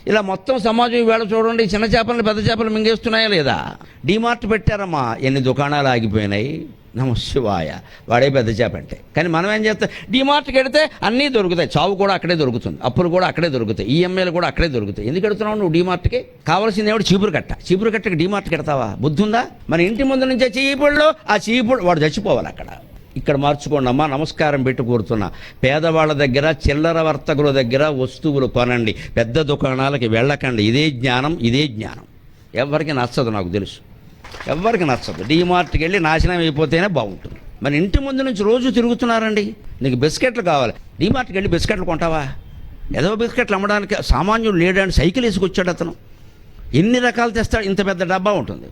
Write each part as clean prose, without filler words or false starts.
ఇలా మొత్తం సమాజం ఈవేళ చూడండి, చిన్న చేపలను పెద్ద చేపలు మింగేస్తున్నాయా లేదా? డీమార్ట్ పెట్టారమ్మా, ఎన్ని దుకాణాలు ఆగిపోయినాయి. నమ శివాయ, వాడే పెద్ద చేప అంటే. కానీ మనం ఏం చేస్తాం, డీమార్ట్కి వెడితే అన్నీ దొరుకుతాయి, చావు కూడా అక్కడే దొరుకుతుంది, అప్పులు కూడా అక్కడే దొరుకుతాయి, ఈఎంఐలు కూడా అక్కడే దొరుకుతాయి. ఎందుకు ఎడుతున్నావు నువ్వు డీమార్ట్కి? కావాల్సింది ఏమిటి? చీపురు కట్టకి డీమార్ట్కి ఎడతావా? బుద్ధి ఉందా? మన ఇంటి ముందు నుంచే చీపుళ్ళు, ఆ చీపుడు వాడు చచ్చిపోవాలి అక్కడ. ఇక్కడ మార్చుకోండి అమ్మా, నమస్కారం పెట్టి కూర్చున్నా. పేదవాళ్ళ దగ్గర, చిల్లర వర్తకుల దగ్గర వస్తువులు కొనండి, పెద్ద దుకాణాలకి వెళ్ళకండి. ఇదే జ్ఞానం, ఇదే జ్ఞానం. ఎవరికి నచ్చదు, నాకు తెలుసు, ఎవరికి నచ్చదు. డీమార్ట్కి వెళ్ళి నాశనం అయిపోతేనే బాగుంటుంది. మన ఇంటి ముందు నుంచి రోజు తిరుగుతున్నారండి, నీకు బిస్కెట్లు కావాలి, డీమార్ట్కి వెళ్ళి బిస్కెట్లు కొంటావా? ఏదో బిస్కెట్లు అమ్మడానికి సామాన్యుడు లేడని సైకిల్ వేసుకొచ్చాడు అతను. ఎన్ని రకాలు తెస్తాడు? ఇంత పెద్ద డబ్బా ఉంటుంది,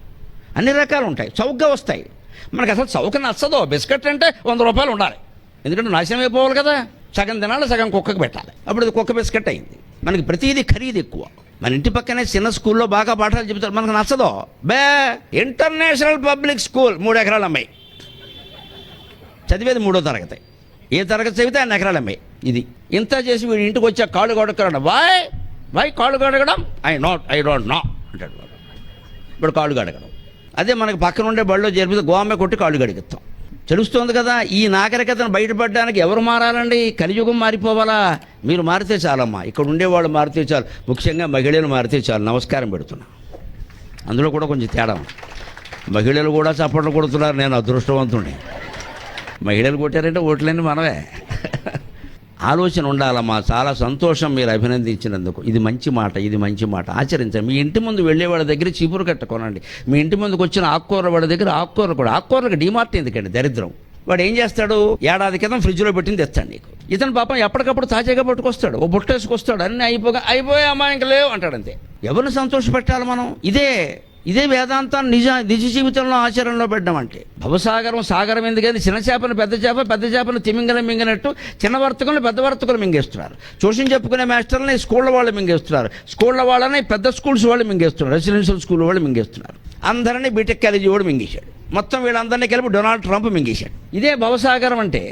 అన్ని రకాలు ఉంటాయి, చౌకగా వస్తాయి. మనకు అసలు చౌక నచ్చదు. బిస్కెట్ అంటే 100 రూపాయలు ఉండాలి, ఎందుకంటే నాశనం అయిపోవాలి కదా. సగం తినాలి, సగం కుక్కకు పెట్టాలి, అప్పుడు అది కుక్క బిస్కెట్ అయింది. మనకి ప్రతిదీ ఖరీదు ఎక్కువ. మన ఇంటి పక్కనే చిన్న స్కూల్లో బాగా పాఠాలు చెబుతారు, మనకు నచ్చదో. ఇంటర్నేషనల్ పబ్లిక్ స్కూల్, 3 ఎకరాల అమ్మాయి చదివేది 3వ తరగతి. ఏ తరగతి చదివితే 2 ఎకరాల అమ్మాయి. ఇది ఇంత చేసి వీడి ఇంటికి వచ్చా కాళ్ళు గొడగడం. వై కాళ్ళు గడగడం? ఐ డోంట్ నో అంటాడు. ఇప్పుడు కాళ్ళు గడగడం. అదే మనకి పక్కన ఉండే బడిలో చేరిపితే గోమె కొట్టి కాళ్ళు గడిగిస్తాం. తెలుస్తుంది కదా. ఈ నాగరికతను బయటపడడానికి ఎవరు మారాలండి? కలియుగం మారిపోవాలా? మీరు మారితే చాలమ్మా, ఇక్కడ ఉండేవాళ్ళు మారితే చాలు, ముఖ్యంగా మహిళలు మారితే చాలు. నమస్కారం పెడుతున్నా. అందులో కూడా కొంచెం తేడా ఉంది. మహిళలు కూడా చప్పట్లు కొడుతున్నారు, నేను అదృష్టవంతుడిని. మహిళలు కొట్టారంటే ఓట్లన్నీ మనవే. ఆలోచన ఉండాలమ్మా. చాలా సంతోషం మీరు అభినందించినందుకు. ఇది మంచి మాట, ఇది మంచి మాట. ఆచరించండి. మీ ఇంటి ముందు వెళ్ళే వాళ్ళ దగ్గర చీపురు కట్టుకోనండి. మీ ఇంటి ముందుకు వచ్చిన ఆకుకూర వాళ్ళ దగ్గర ఆకుకూరలు కూడా. ఆకుకూరలకు డీమార్ట్ ఎందుకండి? దరిద్రం. వాడు ఏం చేస్తాడు? ఏడాది క్రితం ఫ్రిడ్జ్లో పెట్టింది తెస్తాడు నీకు. ఇతను పాపం ఎప్పటికప్పుడు తాజాగా పట్టుకొస్తాడు, ఓ బుట్టేసుకొస్తాడు, అన్నీ అయిపోయామా ఇంకా లేవు అంటాడు, అంతే. ఎవరిని సంతోష పెట్టాలి మనం? ఇదే వేదాంతాన్ని నిజ జీవితంలో ఆచరణలో పెట్టామంటే. భవసాగరం సాగరం ఎందుకని? చిన్న చేపను పెద్ద చేపను తిమింగలం మింగినట్టు చిన్న వర్తకులు పెద్ద వర్తకులు మింగేస్తున్నారు. ట్యూషన్ చెప్పుకునే మాస్టర్లని స్కూళ్ళ వాళ్ళు మింగేస్తున్నారు, స్కూళ్ళ వాళ్ళని పెద్ద స్కూల్స్ వాళ్ళు మింగేస్తున్నారు, రెసిడెన్షియల్ స్కూల్ వాళ్ళు మింగేస్తున్నారు. అందరినీ బీటెక్ కాలేజీ వాడు మింగేశాడు. మొత్తం వీళ్ళందరినీ కలిపి డొనాల్డ్ ట్రంప్ మింగేశాడు. ఇదే భవసాగరం అంటే.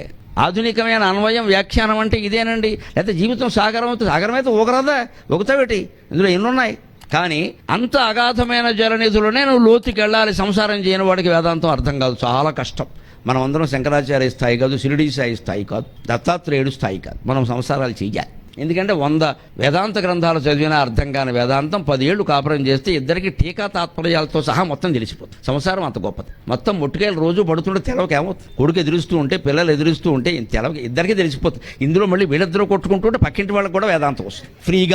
ఆధునికమైన అన్వయం వ్యాఖ్యానం అంటే ఇదేనండి. లేకపోతే జీవితం సాగరం అయితే ఊగరాదా? ఊగుతావేటి? ఇందులో ఎన్నున్నాయి. కానీ అంత అగాధమైన జలనిధులనే నువ్వు లోతుకి వెళ్ళాలి. సంసారం చేయని వాడికి వేదాంతం అర్థం కాదు, చాలా కష్టం. మనం అందరం శంకరాచార్య స్థాయి కాదు, షిరిడీ సాయి స్థాయి కాదు, దత్తాత్రేయుడు స్థాయి కాదు. మనం సంసారాలు చెయ్యాలి. ఎందుకంటే 100 వేదాంత గ్రంథాలు చదివినా అర్థం కాని వేదాంతం 10 ఏళ్ళు కాపురం చేస్తే ఇద్దరికి టీకా తాత్పర్యాలతో సహా మొత్తం తెలిసిపోతుంది. సంసారం అంత గొప్పది. మొత్తం ముట్టుకాయలు రోజు పడుతుంటే తెలవక ఏమవుతుంది? కొడుకు ఎదురుస్తూ ఉంటే, పిల్లలు ఎదురుస్తూ ఉంటే తెలవక ఇద్దరికీ తెలిసిపోతుంది. ఇందులో మళ్ళీ వీళ్ళిద్దరూ కొట్టుకుంటుంటే పక్కింటి వాళ్ళకి కూడా వేదాంతం వస్తుంది ఫ్రీగా.